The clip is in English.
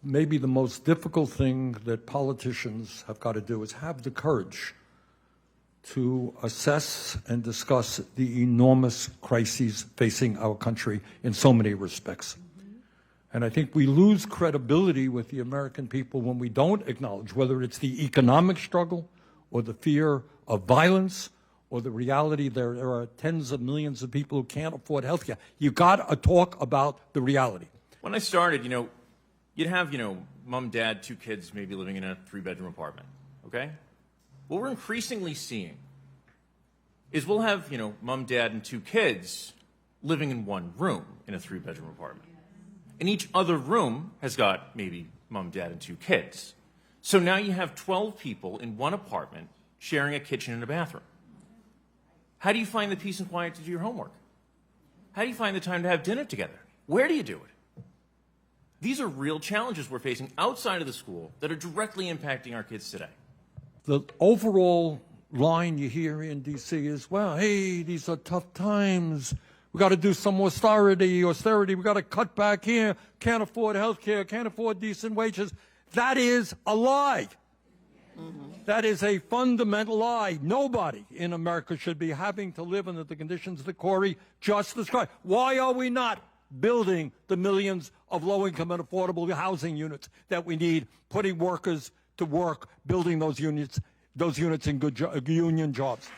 maybe the most difficult thing that politicians have got to do is have the courage to assess and discuss the enormous crises facing our country in so many respects. And I think we lose credibility with the American people when we don't acknowledge whether it's the economic struggle or the fear of violence or the reality there are tens of millions of people who can't afford health care. You got to talk about the reality. When I started, you'd have, mom, dad, 2 kids maybe living in a 3-bedroom apartment, okay? What we're increasingly seeing is we'll have, mom, dad, and 2 kids living in one room in a 3-bedroom apartment. And each other room has got maybe mom, dad, and 2 kids. So now you have 12 people in one apartment sharing a kitchen and a bathroom. How do you find the peace and quiet to do your homework? How do you find the time to have dinner together? Where do you do it? These are real challenges we're facing outside of the school that are directly impacting our kids today. The overall line you hear in D.C. is, well, hey, these are tough times. We got to do some austerity. We got to cut back here. Can't afford health care. Can't afford decent wages. That is a lie. That is a fundamental lie. Nobody in America should be having to live under the conditions that Corey just described. Why are we not building the millions of low-income and affordable housing units that we need, putting workers to work, building those units in good union jobs?